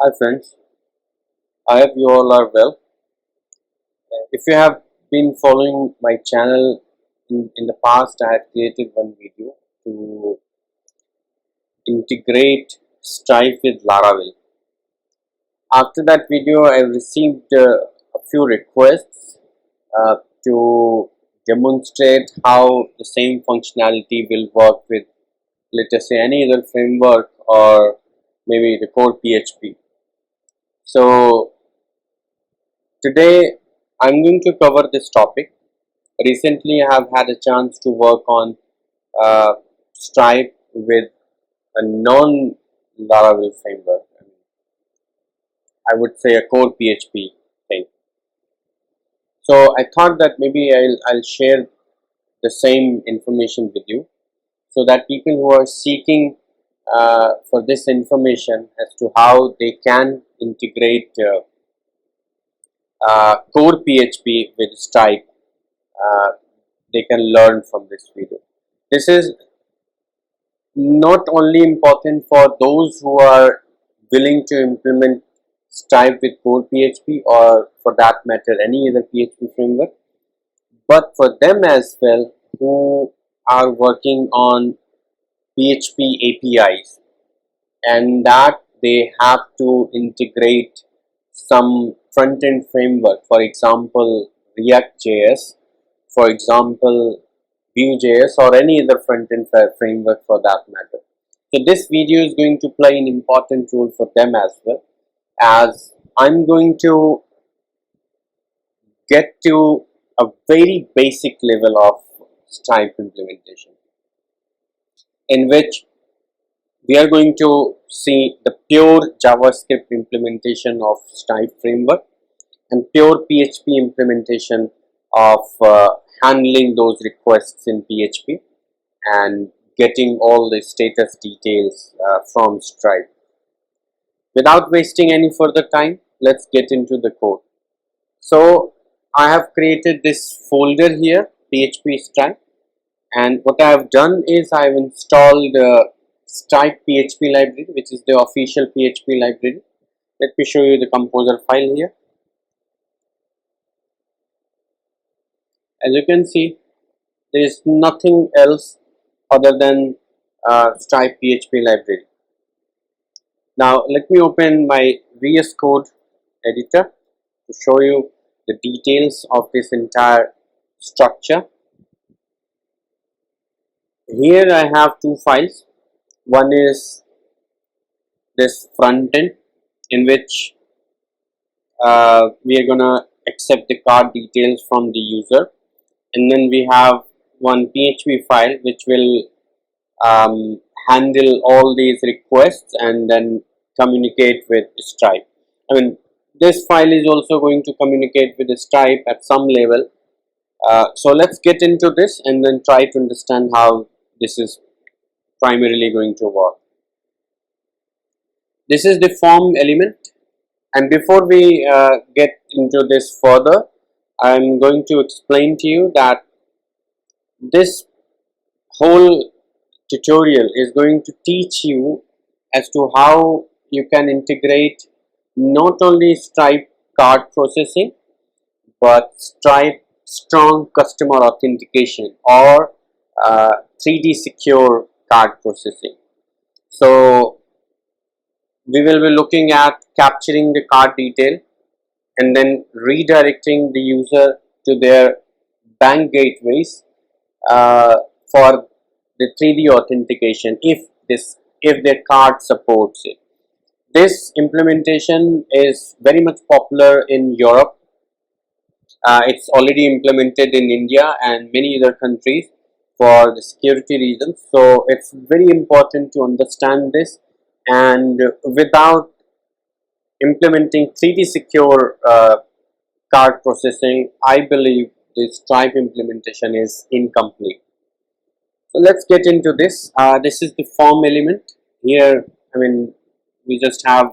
Hi friends, I hope you all are well. If you have been following my channel in the past, I had created one video to integrate Stripe with Laravel. After that video, I received a few requests uh, to demonstrate how the same functionality will work with, let us say, any other framework or maybe the core PHP. So today I'm going to cover this topic. Recently, I have had a chance to work on Stripe with a non-Laravel framework. I would say a core PHP thing. So I thought that maybe I'll share the same information with you, so that people who are seeking for this information as to how they can integrate core PHP with Stripe, uh, they can learn from this video. This is not only important for those who are willing to implement Stripe with core PHP, or for that matter any other PHP framework, but for them as well who are working on PHP APIs and that they have to integrate some front-end framework, for example React.js, for example Vue.js, or any other front-end framework for that matter. So this video is going to play an important role for them as well, as I'm going to get to a very basic level of Stripe implementation, in which we are going to see the pure JavaScript implementation of Stripe framework and pure PHP implementation of handling those requests in PHP and getting all the status details from Stripe. Without wasting any further time, let's get into the code. So I have created this folder here, PHP Stripe, and what I have done is I have installed Stripe PHP library, which is the official PHP library. Let me show you the composer file here. As you can see, there is nothing else other than Stripe PHP library. Now let me open my VS Code editor to show you the details of this entire structure. Here I have two files. One is this Frontend, in which we are gonna accept the card details from the user, and then we have one PHP file which will handle all these requests and then communicate with Stripe. I mean, this file is also going to communicate with Stripe at some level. So let's get into this and then try to understand how this is primarily going to work. This is the form element, and before we get into this further, I'm going to explain to you that this whole tutorial is going to teach you as to how you can integrate not only Stripe card processing but Stripe Strong Customer Authentication, or 3D secure card processing. So we will be looking at capturing the card detail and then redirecting the user to their bank gateways uh, for the 3D authentication if their card supports it. This implementation is very much popular in Europe. It's already implemented in India and many other countries for the security reasons. So it's very important to understand this, and without implementing 3D secure card processing, I believe this Stripe implementation is incomplete. So let's get into this. This is the form element. Here, I mean, we just have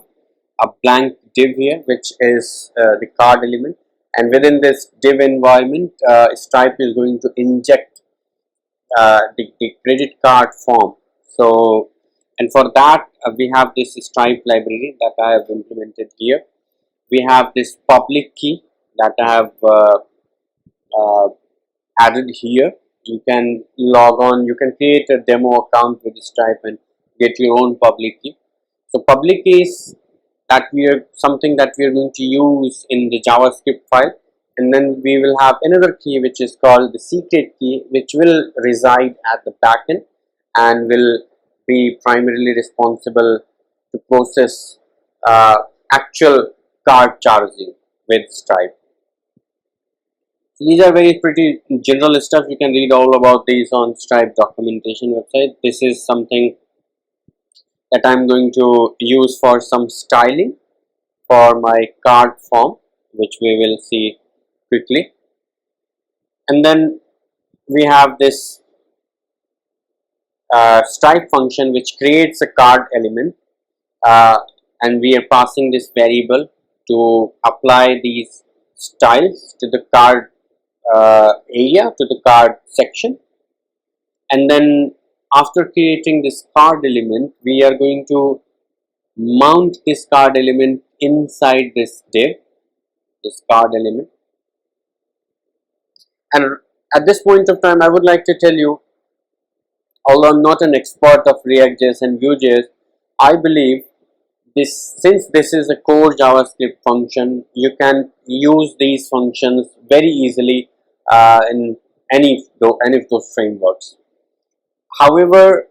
a blank div here, which is the card element, and within this div environment, Stripe is going to inject the credit card form. So and for that we have this Stripe library that I have implemented here. We have this public key that I have added here. You can log on, you can create a demo account with Stripe and get your own public key. So public key is that something that we are going to use in the JavaScript file, and then we will have another key which is called the secret key, which will reside at the backend and will be primarily responsible to process actual card charging with Stripe. So these are very pretty general stuff. You can read all about these on Stripe documentation website. This is something that I'm going to use for some styling for my card form, which we will see quickly. And then we have this Stripe function which creates a card element, and we are passing this variable to apply these styles to the card area, to the card section. And then after creating this card element, we are going to mount this card element inside this div, this card element. And at this point of time, I would like to tell you, although I'm not an expert of React.js and Vue.js, I believe since this is a core JavaScript function, you can use these functions very easily in any of those frameworks. However,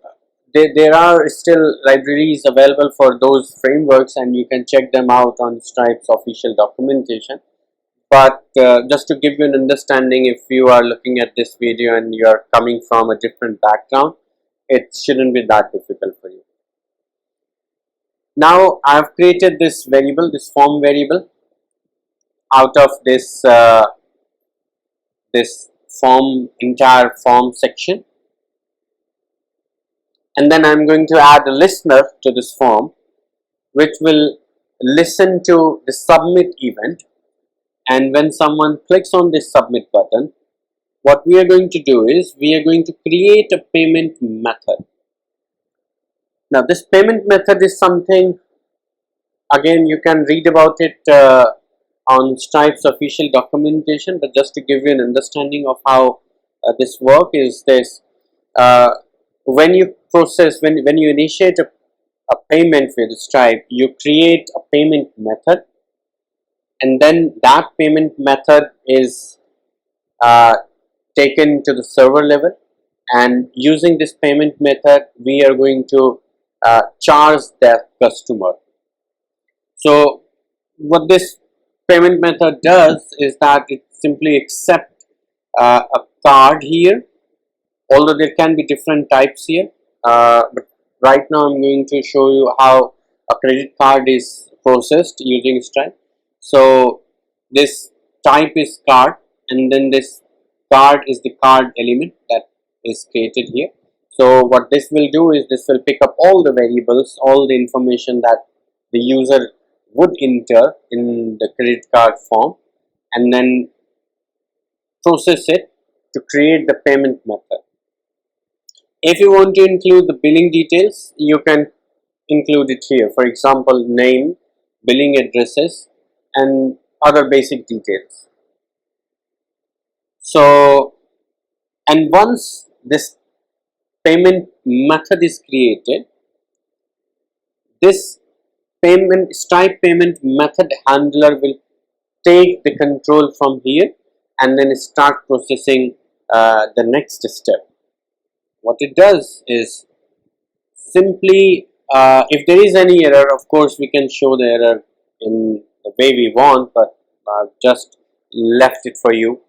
there are still libraries available for those frameworks, and you can check them out on Stripe's official documentation. But just to give you an understanding, if you are looking at this video and you are coming from a different background, it shouldn't be that difficult for you. Now I have created this variable, this form variable, out of this entire form section, and then I'm going to add a listener to this form which will listen to the submit event. And when someone clicks on this submit button, what we are going to do is we are going to create a payment method. Now this payment method is something, again, you can read about it on Stripe's official documentation, but just to give you an understanding of how this work is this: when you initiate a payment with Stripe, you create a payment method, and then that payment method is taken to the server level, and using this payment method we are going to charge that customer. So what this payment method does is that it simply accepts a card here, although there can be different types here, but right now I'm going to show you how a credit card is processed using Stripe. So this type is card, and then this card is the card element that is created here. So what this will do is this will pick up all the variables, all the information that the user would enter in the credit card form, and then process it to create the payment method. If you want to include the billing details, you can include it here. For example, name, billing addresses, and other basic details. So, and once this payment method is created, this Stripe payment method handler will take the control from here and then start processing the next step. What it does is simply, if there is any error, of course we can show the error in the way we want, but I've just left it for you.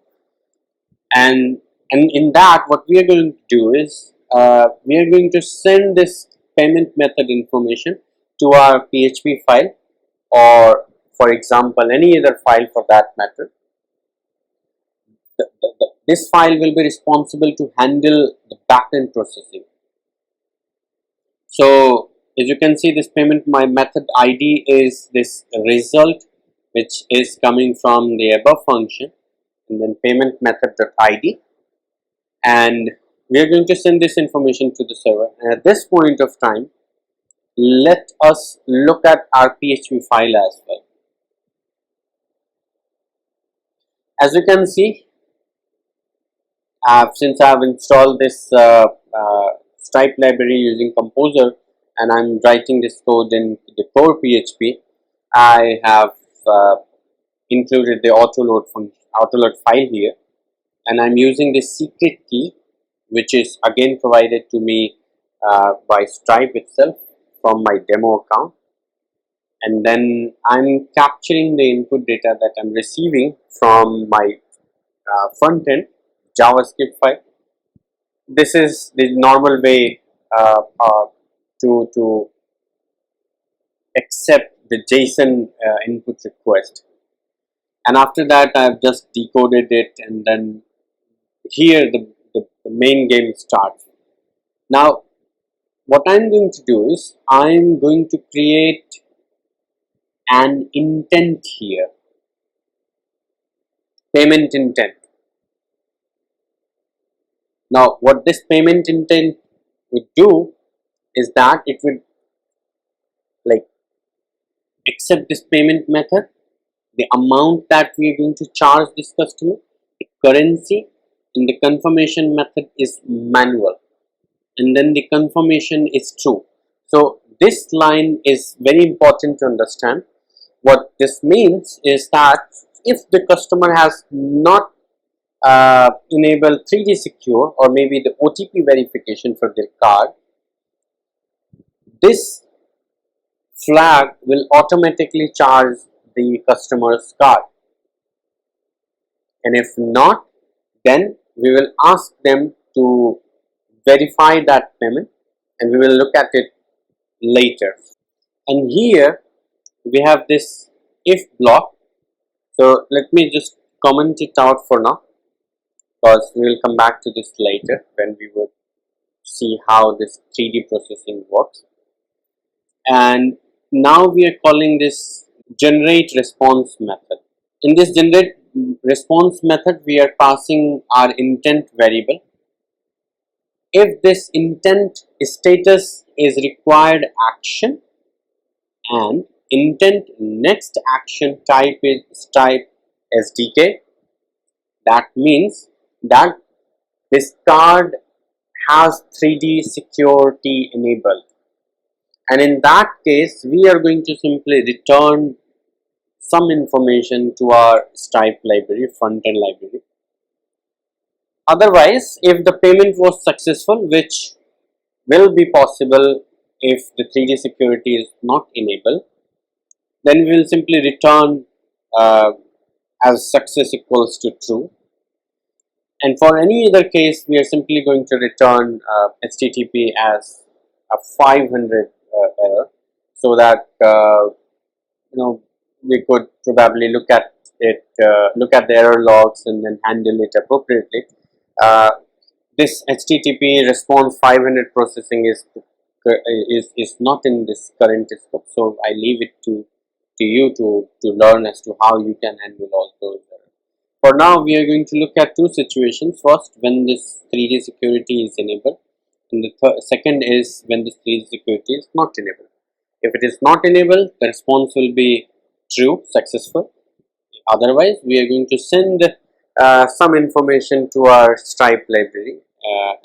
And in that, what we are going to do is we are going to send this payment method information to our PHP file, or for example any other file for that matter. This file will be responsible to handle the backend processing. So as you can see, this my method ID is this result, which is coming from the above function, and then payment method.id, and we are going to send this information to the server. And at this point of time, let us look at our PHP file as well. As you can see, since I have installed this Stripe library using Composer and I'm writing this code in the core PHP, I have included the autoload file here, and I'm using the secret key, which is again provided to me by Stripe itself from my demo account, and then I'm capturing the input data that I'm receiving from my front end JavaScript file. This is the normal way to accept the JSON input request, and after that I've just decoded it, and then here the main game starts. Now what I'm going to do is I'm going to create an intent here, payment intent. Now what this payment intent would do is that it would like accept this payment method, the amount that we are going to charge this customer, the currency, and the confirmation method is manual, and then the confirmation is true. So this line is very important to understand. What this means is that if the customer has not enabled 3D secure or maybe the OTP verification for their card, this flag will automatically charge the customer's card, and if not, then we will ask them to verify that payment, and we will look at it later. And here we have this if block. So let me just comment it out for now, because we will come back to this later when we would see how this 3D processing works. And now we are calling this generate response method. In this generate response method, we are passing our intent variable. If this intent status is required action and intent next action type is type SDK, that means that this card has 3D security enabled, and in that case we are going to simply return some information to our Stripe library, front-end library. Otherwise, if the payment was successful, which will be possible if the 3D security is not enabled, then we will simply return as success equals to true. And for any other case, we are simply going to return HTTP as a 500 error, so that we could probably look at it, look at the error logs, and then handle it appropriately. This HTTP response 500 processing is not in this current scope, so I leave it to you to learn as to how you can handle all those errors. For now, we are going to look at two situations. First, when this 3D security is enabled, and the second is when this 3D security is not enabled. If it is not enabled, the response will be true, successful. Otherwise, we are going to send some information to our Stripe library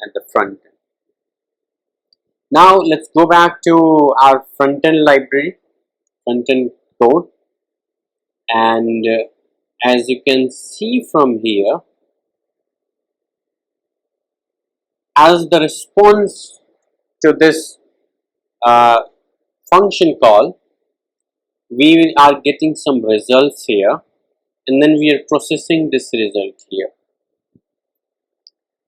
at the front end. Now, let's go back to our front-end library, front-end code, and as you can see from here, as the response to this function call, we are getting some results here, and then we are processing this result here.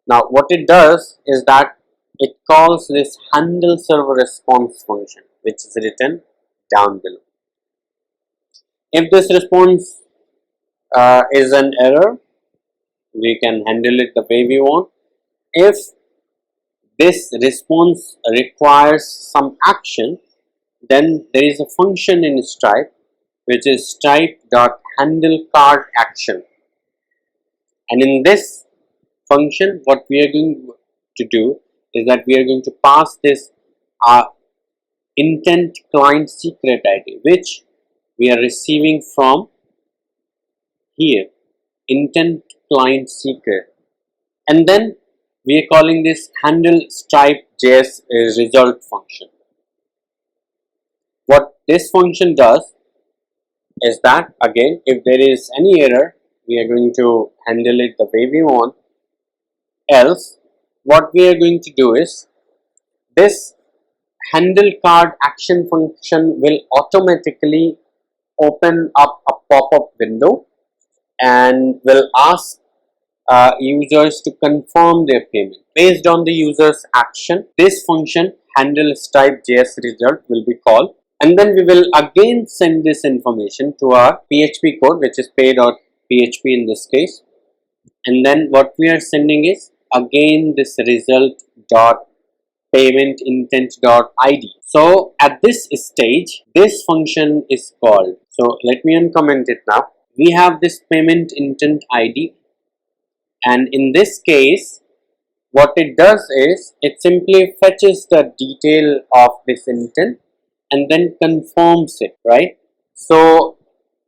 Now what it does is that it calls this handle server response function, which is written down below. If this response is an error, we can handle it the way we want. If this response requires some action, then there is a function in Stripe which is stripe.handleCardAction, and in this function what we are going to do is that we are going to pass this intent client secret ID, which we are receiving from here, intent client secret, and then we are calling this handle stripe JS result function. What this function does is that, again, if there is any error, we are going to handle it the way we want. Else, what we are going to do is, this handle card action function will automatically open up a pop-up window and will ask users to confirm their payment. Based on the user's action, this function handle stripe JS result will be called, and then we will again send this information to our PHP code, which is pay.php in this case, and then what we are sending is again this result dot payment intent dot id. So at this stage, this function is called. So let me uncomment it now. We have this payment intent id, and in this case, what it does is it simply fetches the detail of this intent and then confirms it, right? So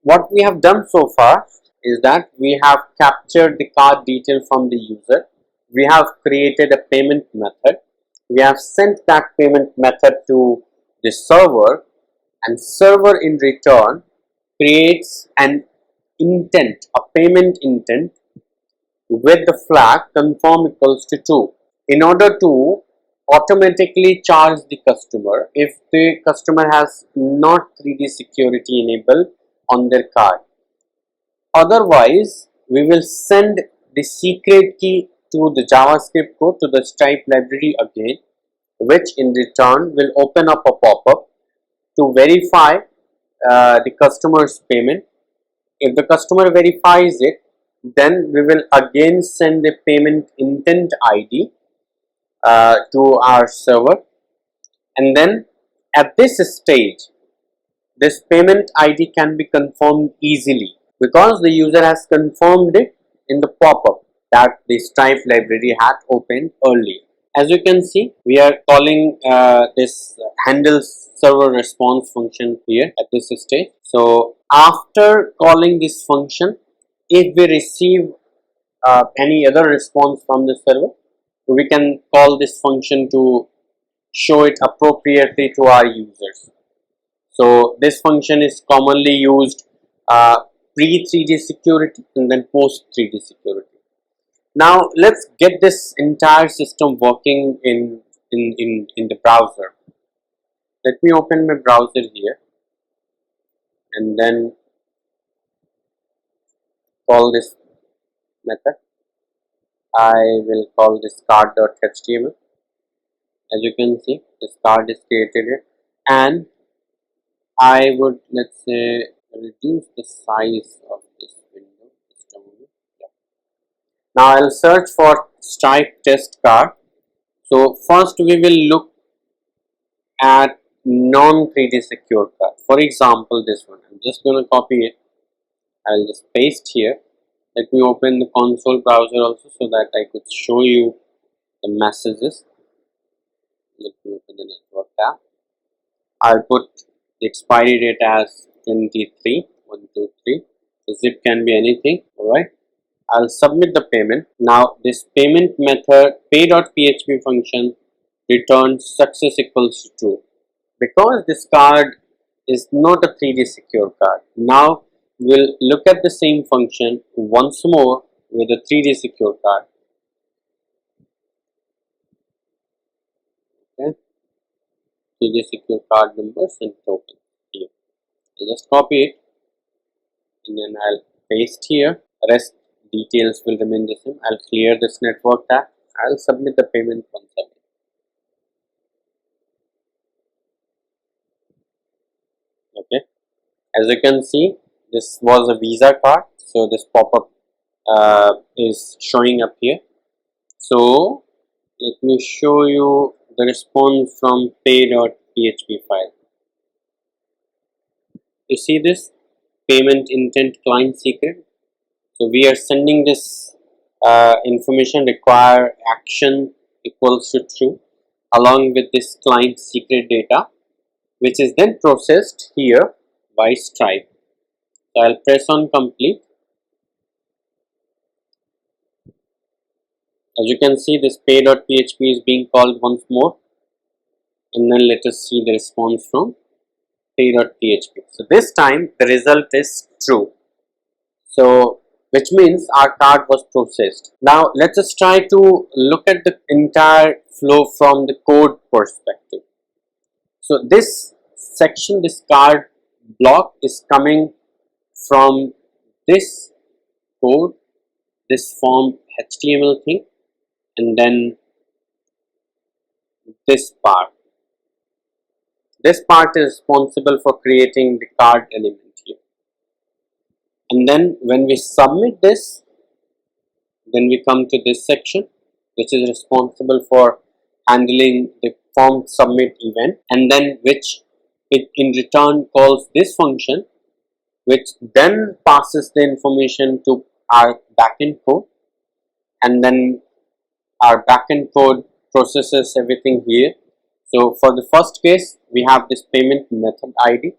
what we have done so far is that we have captured the card detail from the user, we have created a payment method, we have sent that payment method to the server, and server in return creates an intent, a payment intent with the flag confirm equals to true, in order to automatically charge the customer if the customer has not 3D security enabled on their card. Otherwise, we will send the secret key to the JavaScript code to the Stripe library again, which in return will open up a pop-up to verify the customer's payment. If the customer verifies it, then we will again send the payment intent ID to our server, and then at this stage, this payment ID can be confirmed easily because the user has confirmed it in the pop-up that the Stripe library had opened earlier. As you can see, we are calling this handle server response function here at this stage. So after calling this function, if we receive any other response from the server, we can call this function to show it appropriately to our users. So this function is commonly used pre 3D security and then post 3D security. Now let's get this entire system working in the browser. Let me open my browser here and then call this method. I will call this card.html. As you can see, this card is created here, and I would, let's say, reduce the size of this window. Yeah. Now I'll search for Stripe test card. So first we will look at non 3D secure card. For example, this one. I'm just going to copy it. I'll just paste here. Let me open the console browser also so that I could show you the messages. Let me open the network tab. I'll put the expiry date as 23/123. The zip can be anything. Alright. I'll submit the payment. Now this payment method pay.php function returns success equals to true. Because this card is not a 3D secure card. Now we'll look at the same function once more with a 3D secure card. Okay. 3D secure card numbers and tokens here. I'll just copy it and then I'll paste here. Rest details will remain the same. I'll clear this network tab. I'll submit the payment once again. Okay. As you can see, this was a Visa card, so this pop-up is showing up here. So let me show you the response from pay.php file. You see this payment intent client secret. So we are sending this information require action equals to true along with this client secret data. which is then processed here by Stripe. So I'll press on complete. As you can see, this pay.php is being called once more, and then let us see the response from pay.php. So this time the result is true. So which means our card was processed. Now let us try to look at the entire flow from the code perspective. So this section, this card block is coming from this code, this form HTML thing, and then this part. This part is responsible for creating the card element here. And then when we submit this, then we come to this section, which is responsible for handling the form submit event, and then which it in return calls this function, which then passes the information to our backend code, and then our backend code processes everything here. So for the first case, we have this payment method ID.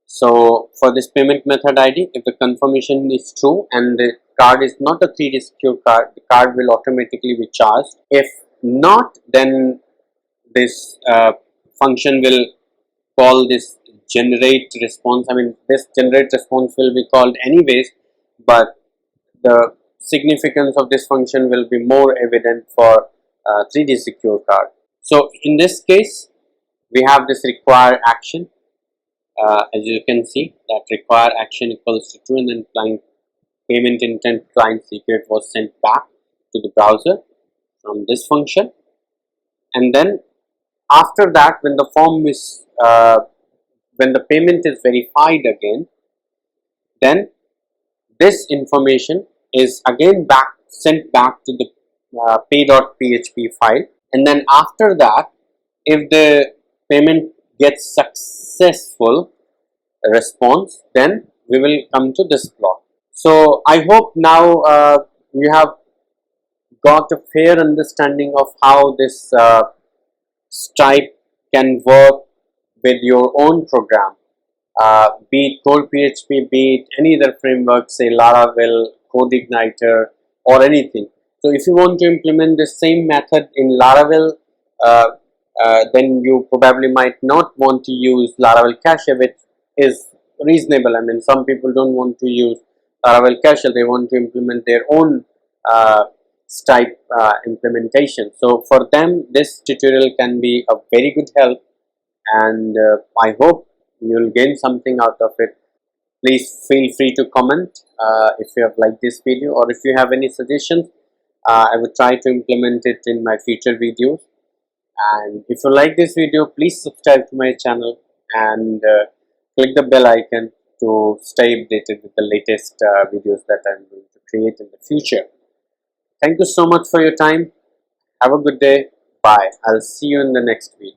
So for this payment method ID, if the confirmation is true and the card is not a 3D secure card, the card will automatically be charged. If not, then this function will call this generate response. I mean, this generate response will be called anyways, but the significance of this function will be more evident for 3D secure card. So in this case, we have this require action. As you can see, that require action equals to true, and then client payment intent client secret was sent back to the browser from this function. And then after that, when the form is when the payment is verified again, then this information is again sent back to the pay.php file. And then after that, if the payment gets successful response, then we will come to this block. So I hope now you have got a fair understanding of how this Stripe can work with your own program, be it Core PHP, be it any other framework, say Laravel, CodeIgniter, or anything. So if you want to implement the same method in Laravel, then you probably might not want to use Laravel cache, which is reasonable. I mean, some people don't want to use Laravel cache; they want to implement their own Stripe implementation. So for them, this tutorial can be a very good help, and I hope you'll gain something out of it. Please feel free to comment if you have liked this video, or if you have any suggestions. I would try to implement it in my future videos. And if you like this video, please subscribe to my channel and click the bell icon to stay updated with the latest videos that I'm going to create in the future. Thank you so much for your time. Have a good day. Bye. I'll see you in the next video.